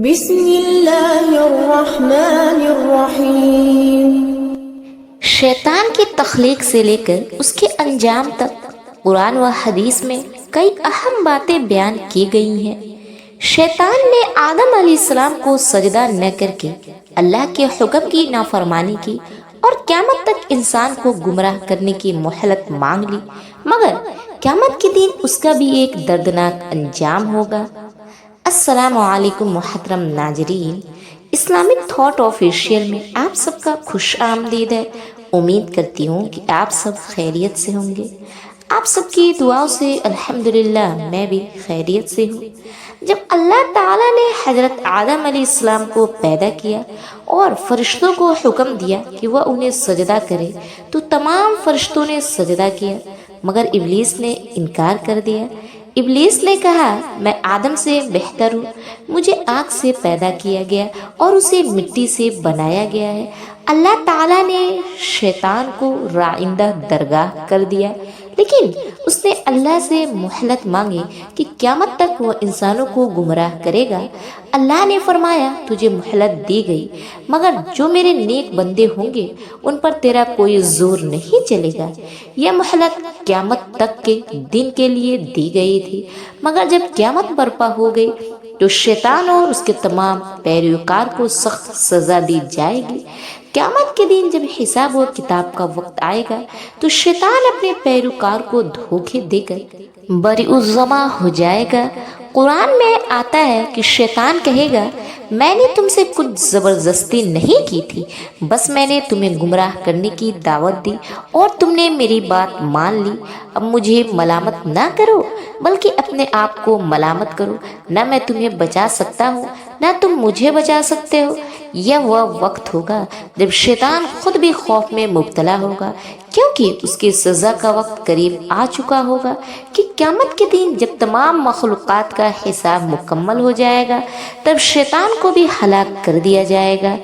بسم اللہ الرحمن الرحیم۔ شیطان کی تخلیق سے لے کر اس کے انجام تک قرآن و حدیث میں کئی اہم باتیں بیان کی گئی ہیں۔ شیطان نے آدم علیہ السلام کو سجدہ نہ کر کے اللہ کے حکم کی نافرمانی کی اور قیامت تک انسان کو گمراہ کرنے کی مہلت مانگ لی، مگر قیامت کے دن اس کا بھی ایک دردناک انجام ہوگا۔ السلام علیکم محترم ناظرین، اسلامک تھاٹ آفیشیل میں آپ سب کا خوش آمدید ہے۔ امید کرتی ہوں کہ آپ سب خیریت سے ہوں گے۔ آپ سب کی دعاؤں سے الحمدللہ میں بھی خیریت سے ہوں۔ جب اللہ تعالیٰ نے حضرت آدم علیہ السلام کو پیدا کیا اور فرشتوں کو حکم دیا کہ وہ انہیں سجدہ کرے تو تمام فرشتوں نے سجدہ کیا، مگر ابلیس نے انکار کر دیا۔ ابلیس نے کہا، میں آدم سے بہتر ہوں، مجھے آگ سے پیدا کیا گیا اور اسے مٹی سے بنایا گیا ہے۔ اللہ تعالیٰ نے شیطان کو رائندہ درگاہ کر دیا، لیکن اس نے اللہ سے مہلت مانگی کہ قیامت تک وہ انسانوں کو گمراہ کرے گا۔ اللہ نے فرمایا، تجھے مہلت دی گئی، مگر جو میرے نیک بندے ہوں گے ان پر تیرا کوئی زور نہیں چلے گا۔ یہ مہلت قیامت تک کے دن کے لیے دی گئی تھی، مگر جب قیامت برپا ہو گئی تو شیطان اور اس کے تمام پیروکار کو سخت سزا دی جائے گی۔ قیامت کے دن جب حساب و کتاب کا وقت آئے گا تو شیطان اپنے پیروکار کو دھوکے دے کر بریء ہو جائے گا۔ قرآن میں آتا ہے کہ شیطان کہے گا، میں نے تم سے کچھ زبردستی نہیں کی تھی، بس میں نے تمہیں گمراہ کرنے کی دعوت دی اور تم نے میری بات مان لی۔ اب مجھے ملامت نہ کرو بلکہ اپنے آپ کو ملامت کرو، نہ میں تمہیں بچا سکتا ہوں نہ تم مجھے بچا سکتے ہو۔ یہ وہ وقت ہوگا جب شیطان خود بھی خوف میں مبتلا ہوگا، کیونکہ اس کی سزا کا وقت قریب آ چکا ہوگا کہ قیامت کے دن جب تمام مخلوقات کا حساب مکمل ہو جائے گا تب شیطان کو بھی ہلاک کر دیا جائے گا۔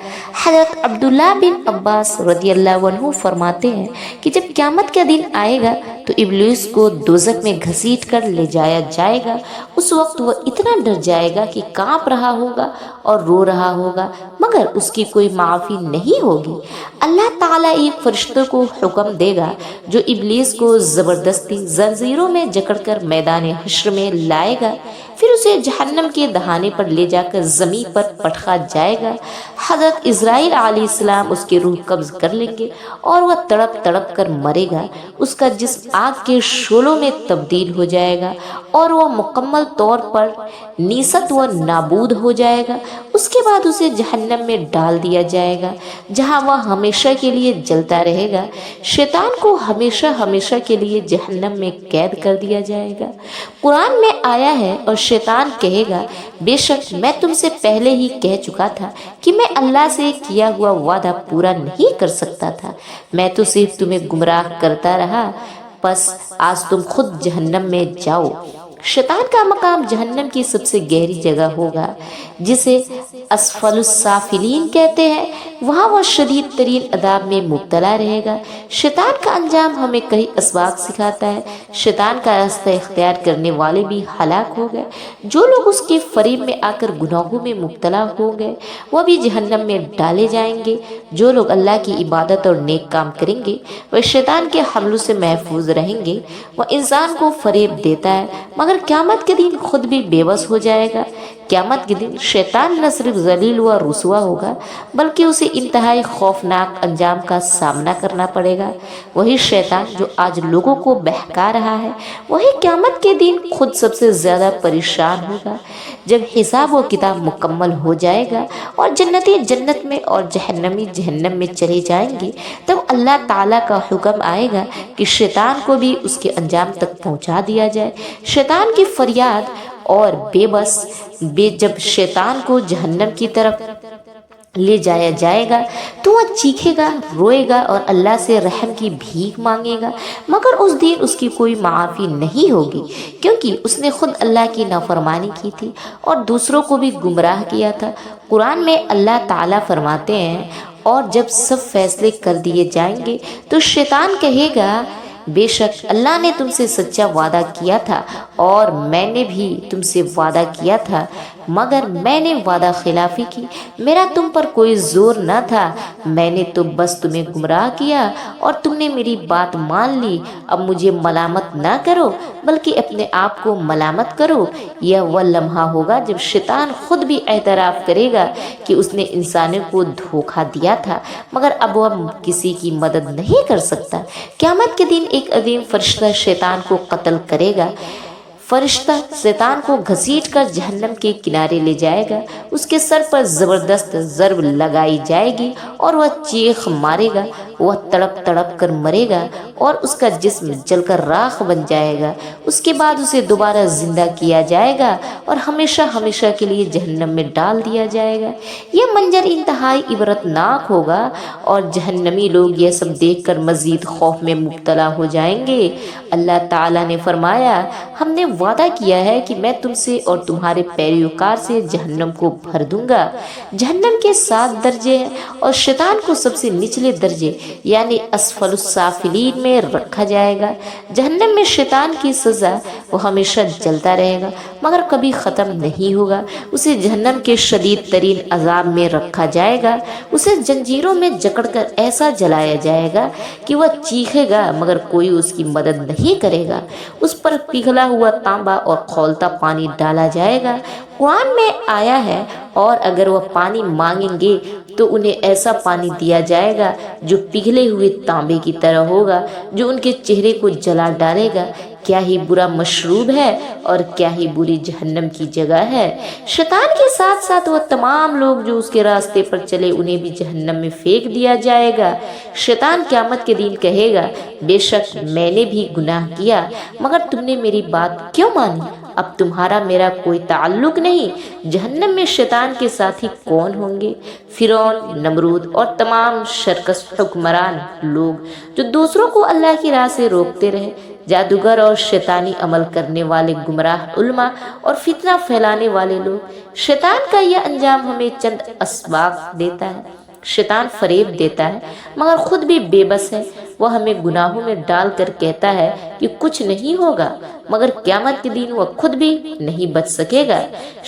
حضرت عبداللہ بن عباس رضی اللہ عنہ فرماتے ہیں کہ جب قیامت کا دن آئے گا تو ابلیس کو دوزخ میں گھسیٹ کر لے جایا جائے گا۔ اس وقت وہ اتنا ڈر جائے گا کہ کانپ رہا ہوگا اور رو رہا ہوگا، مگر اس کی کوئی معافی نہیں ہوگی۔ اللہ تعالیٰ ایک فرشتوں کو حکم دے گا جو ابلیس کو زبردستی زنجیروں میں جکڑ کر میدان حشر میں لائے گا، پھر اسے جہنم کے دہانے پر لے جا کر زمین پر پٹخا جائے گا۔ حضرت اسرائیل علیہ السلام اس کی روح قبض کر لیں گے اور وہ تڑپ تڑپ کر مرے گا۔ اس کا جسم آگ کے شعلوں میں تبدیل ہو جائے گا اور وہ مکمل طور پر نیست و نابود ہو جائے گا۔ اس کے بعد اسے جہنم میں ڈال دیا جائے گا جہاں وہ ہمیشہ کے لیے جلتا رہے گا۔ شیطان کو ہمیشہ ہمیشہ کے لیے جہنم میں قید کر دیا جائے گا۔ قرآن میں آیا ہے، اور شیطان کہے گا، بے شک میں تم سے پہلے ہی کہہ چکا تھا کہ میں اللہ سے کیا ہوا وعدہ پورا نہیں کر سکتا تھا، میں تو صرف تمہیں گمراہ کرتا رہا، بس آج تم خود جہنم میں جاؤ۔ شیطان کا مقام جہنم کی سب سے گہری جگہ ہوگا جسے اسفل السافلین کہتے ہیں، وہاں وہ شدید ترین عذاب میں مبتلا رہے گا۔ شیطان کا انجام ہمیں کئی اسباق سکھاتا ہے۔ شیطان کا راستہ اختیار کرنے والے بھی ہلاک ہو گئے۔ جو لوگ اس کے فریب میں آ کر گناہوں میں مبتلا ہو گئے وہ بھی جہنم میں ڈالے جائیں گے۔ جو لوگ اللہ کی عبادت اور نیک کام کریں گے وہ شیطان کے حملوں سے محفوظ رہیں گے۔ وہ انسان کو فریب دیتا ہے مگر قیامت کے دن خود بھی بے بس ہو جائے گا۔ قیامت کے دن شیطان نہ صرف ذلیل و رسوا ہوگا بلکہ اسے انتہائی خوفناک انجام کا سامنا کرنا پڑے گا۔ وہی شیطان جو آج لوگوں کو بہکا رہا ہے وہی قیامت کے دن خود سب سے زیادہ پریشان ہوگا۔ جب حساب و کتاب مکمل ہو جائے گا اور جنتی جنت میں اور جہنمی جہنم میں چلے جائیں گے تب اللہ تعالیٰ کا حکم آئے گا کہ شیطان کو بھی اس کے انجام تک پہنچا دیا جائے۔ شیطان کی فریاد اور جب شیطان کو جہنم کی طرف لے جایا جائے گا تو وہ چیخے گا، روئے گا اور اللہ سے رحم کی بھیک مانگے گا، مگر اس دن اس کی کوئی معافی نہیں ہوگی، کیونکہ اس نے خود اللہ کی نافرمانی کی تھی اور دوسروں کو بھی گمراہ کیا تھا۔ قرآن میں اللہ تعالیٰ فرماتے ہیں، اور جب سب فیصلے کر دیے جائیں گے تو شیطان کہے گا بے شک اللہ نے تم سے سچا وعدہ کیا تھا اور میں نے بھی تم سے وعدہ کیا تھا، مگر میں نے وعدہ خلافی کی، میرا تم پر کوئی زور نہ تھا، میں نے تو بس تمہیں گمراہ کیا اور تم نے میری بات مان لی۔ اب مجھے ملامت نہ کرو بلکہ اپنے آپ کو ملامت کرو۔ یہ وہ لمحہ ہوگا جب شیطان خود بھی اعتراف کرے گا کہ اس نے انسانوں کو دھوکہ دیا تھا، مگر اب وہ کسی کی مدد نہیں کر سکتا۔ قیامت کے دن ایک عظیم فرشتہ شیطان کو قتل کرے گا۔ فرشتہ شیطان کو گھسیٹ کر جہنم کے کنارے لے جائے گا، اس کے سر پر زبردست ضرب لگائی جائے گی اور وہ چیخ مارے گا، وہ تڑپ تڑپ کر مرے گا اور اس کا جسم جل کر راکھ بن جائے گا۔ اس کے بعد اسے دوبارہ زندہ کیا جائے گا اور ہمیشہ ہمیشہ کے لیے جہنم میں ڈال دیا جائے گا۔ یہ منظر انتہائی عبرتناک ہوگا اور جہنمی لوگ یہ سب دیکھ کر مزید خوف میں مبتلا ہو جائیں گے۔ اللہ تعالیٰ نے فرمایا، ہم نے وعدہ کیا ہے کہ میں تم سے اور تمہارے پیروکار سے جہنم کو بھر دوں گا۔ جہنم کے 7 درجے ہیں اور شیطان کو سب سے نچلے درجے یعنی اسفل السافلین میں رکھا جائے گا۔ جہنم میں شیطان کی سزا، وہ ہمیشہ جلتا رہے گا مگر کبھی ختم نہیں ہوگا۔ اسے جہنم کے شدید ترین عذاب میں رکھا جائے گا، اسے زنجیروں میں جکڑ کر ایسا جلایا جائے گا کہ وہ چیخے گا مگر کوئی اس کی مدد نہیں کرے گا۔ اس پر پگھلا ہوا تانبا اور کھولتا پانی ڈالا جائے گا۔ قرآن میں آیا ہے، اور اگر وہ پانی مانگیں گے تو انہیں ایسا پانی دیا جائے گا جو پگھلے ہوئے تانبے کی طرح ہوگا، جو ان کے چہرے کو جلا ڈالے گا۔ کیا ہی برا مشروب ہے اور کیا ہی بری جہنم کی جگہ ہے۔ شیطان کے ساتھ ساتھ وہ تمام لوگ جو اس کے راستے پر چلے انہیں بھی جہنم میں پھینک دیا جائے گا۔ شیطان قیامت کے دن کہے گا، بے شک میں نے بھی گناہ کیا مگر تم نے میری بات کیوں مانی؟ اب تمہارا میرا کوئی تعلق نہیں۔ جہنم میں شیطان کے ساتھی کون ہوں گے؟ فرعون، نمرود اور تمام سرکش حکمران لوگ جو دوسروں کو اللہ کی راہ سے روکتے رہے، جادوگر اور شیطانی عمل کرنے والے گمراہ علماء اور فتنہ پھیلانے والے لوگ۔ شیطان کا یہ انجام ہمیں چند اسباق دیتا ہے۔ شیطان فریب دیتا ہے مگر خود بھی بے بس ہے، وہ ہمیں گناہوں میں ڈال کر کہتا ہے کہ کچھ نہیں ہوگا مگر قیامت کے دن وہ خود بھی نہیں بچ سکے گا۔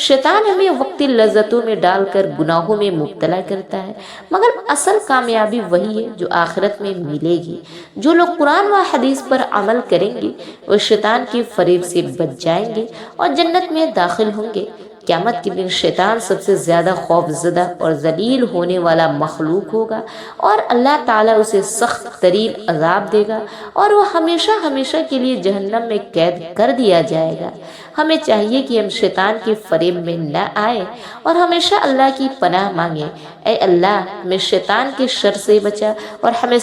شیطان ہمیں وقتی لذتوں میں ڈال کر گناہوں میں مبتلا کرتا ہے مگر اصل کامیابی وہی ہے جو آخرت میں ملے گی۔ جو لوگ قرآن و حدیث پر عمل کریں گے وہ شیطان کے فریب سے بچ جائیں گے اور جنت میں داخل ہوں گے۔ قیامت کے دن شیطان سب سے زیادہ خوف زدہ اور ذلیل ہونے والا مخلوق ہوگا اور اللہ تعالیٰ اسے سخت ترین عذاب دے گا اور وہ ہمیشہ ہمیشہ کے لیے جہنم میں قید کر دیا جائے گا۔ ہمیں چاہیے کہ ہم شیطان کے فریب میں نہ آئیں اور ہمیشہ اللہ کی پناہ مانگیں۔ اے اللہ، ہمیں شیطان کے شر سے بچا اور ہمیں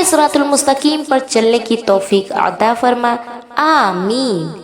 صراط المستقیم پر چلنے کی توفیق عطا فرما۔ آمین۔